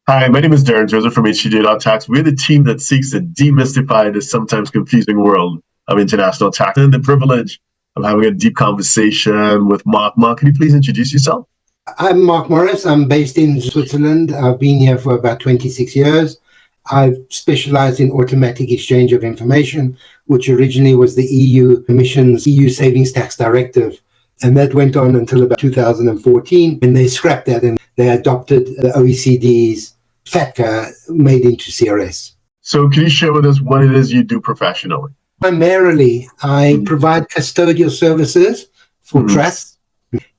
Hi, my name is Darren Joseph from HTJ.tax. We're the team that seeks to demystify this sometimes confusing world of international tax and the privilege of having a deep conversation with Mark. Mark, can you please introduce yourself? I'm Mark Morris. I'm based in Switzerland. I've been here for about 26 years. I've specialized in automatic exchange of information, which originally was the EU Commission's EU Savings Tax Directive. And that went on until about 2014, and they scrapped that and they adopted the OECD's FATCA made into CRS. So can you share with us what it is you do professionally? Primarily, I provide custodial services for trusts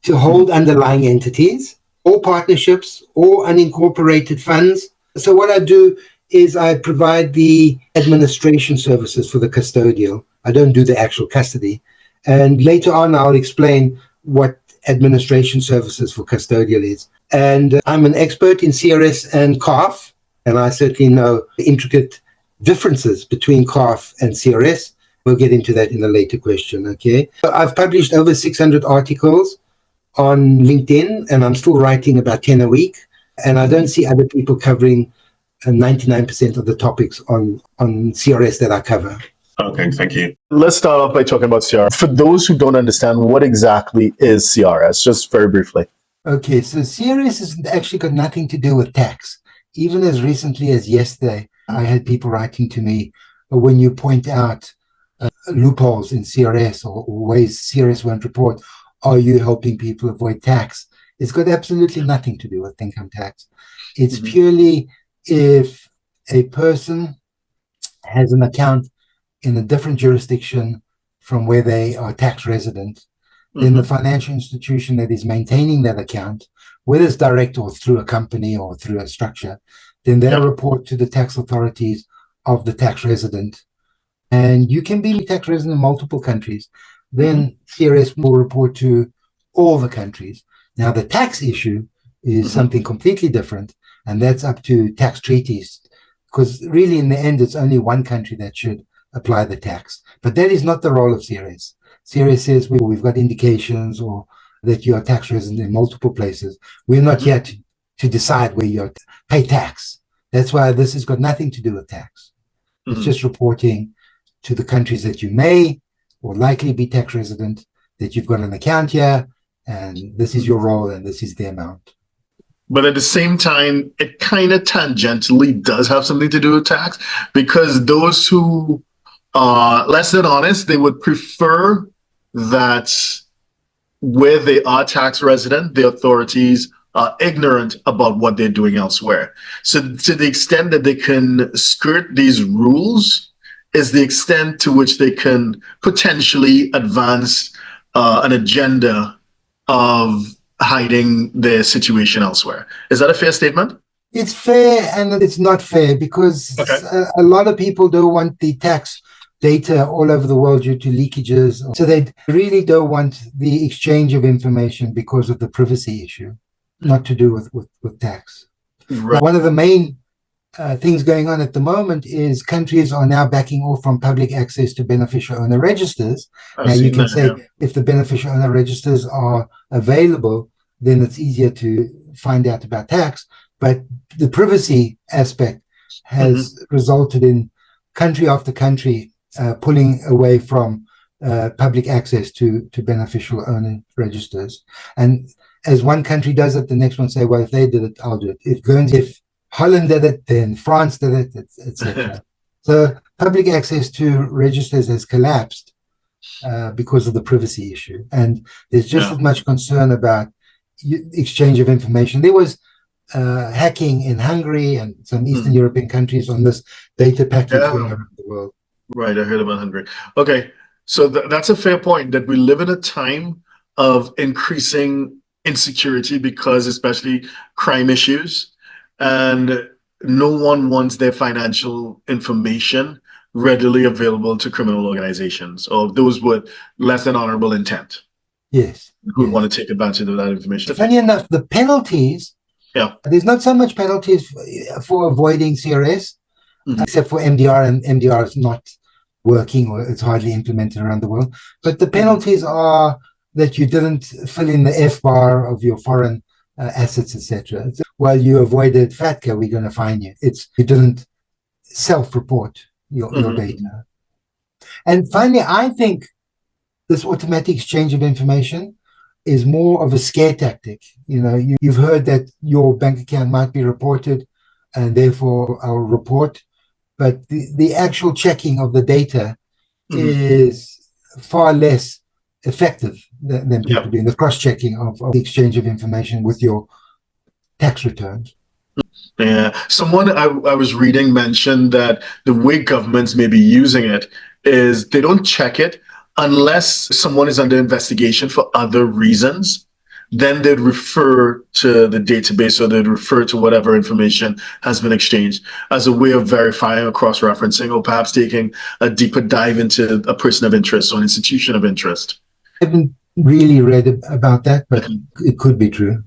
to hold underlying entities or partnerships or unincorporated funds. So what I do is I provide the administration services for the custodial. I don't do the actual custody. And later on, I'll explain what administration services for custodial is. And I'm an expert in CRS and CARF, and I certainly know the intricate differences between CARF and CRS. We'll get into that in a later question, okay? I've published over 600 articles on LinkedIn, and I'm still writing about 10 a week. And I don't see other people covering 99% of the topics on CRS that I cover. Okay, thank you. Let's start off by talking about CRS. For those who don't understand, what exactly is CRS? Just very briefly. Okay, so CRS has actually got nothing to do with tax. Even as recently as yesterday, I had people writing to me, when you point out loopholes in CRS or ways CRS won't report, are you helping people avoid tax? It's got absolutely nothing to do with income tax. It's purely if a person has an account in a different jurisdiction from where they are tax resident, then the financial institution that is maintaining that account, whether it's direct or through a company or through a structure, then they'll report to the tax authorities of the tax resident. And you can be tax resident in multiple countries. Then CRS will report to all the countries. Now, the tax issue is something completely different, and that's up to tax treaties, because really in the end, it's only one country that should apply the tax. But that is not the role of CRS. CRS says we've got indications or that you are tax resident in multiple places. We're not here to decide where you pay tax. That's why this has got nothing to do with tax. It's just reporting to the countries that you may or likely be tax resident, that you've got an account here, and this is your role and this is the amount. But at the same time, it kind of tangentially does have something to do with tax, because those who are less than honest, they would prefer that where they are tax resident, the authorities are ignorant about what they're doing elsewhere. So to the extent that they can skirt these rules is the extent to which they can potentially advance an agenda of hiding their situation elsewhere. Is that a fair statement? It's fair and it's not fair, because a lot of people don't want the tax data all over the world due to leakages. So they really don't want the exchange of information because of the privacy issue, not to do with tax. Right. One of the main things going on at the moment is countries are now backing off from public access to beneficial owner registers. Now you can say if the beneficial owner registers are available, then it's easier to find out about tax. But the privacy aspect has resulted in country after country pulling away from public access to beneficial owner registers. And as one country does it, the next one say, well, if they did it, I'll do it. If Holland did it, then France did it, etc. So public access to registers has collapsed because of the privacy issue. And there's just as much concern about exchange of information. There was hacking in Hungary and some Eastern European countries on this data package going around the world. Right, I heard about Hungary. Okay, so that's a fair point, that we live in a time of increasing insecurity because especially crime issues, and no one wants their financial information readily available to criminal organizations or those with less than honorable intent. Yes. Who want to take advantage of that information. Funny enough, the penalties, there's not so much penalties for avoiding CRS, except for MDR, and MDR is not working or it's hardly implemented around the world. But the penalties are that you didn't fill in the F bar of your foreign assets, etc. Well, you avoided FATCA, we're going to fine you. You didn't self-report your data. And finally, I think this automatic exchange of information is more of a scare tactic. You've heard that your bank account might be reported, and therefore I'll report. But the actual checking of the data is far less effective than people doing the cross-checking of the exchange of information with your tax returns. Yeah, someone I was reading mentioned that the way governments may be using it is they don't check it unless someone is under investigation for other reasons. Then they'd refer to the database, or they'd refer to whatever information has been exchanged as a way of verifying or cross-referencing, or perhaps taking a deeper dive into a person of interest or an institution of interest. I haven't really read about that, but it could be true.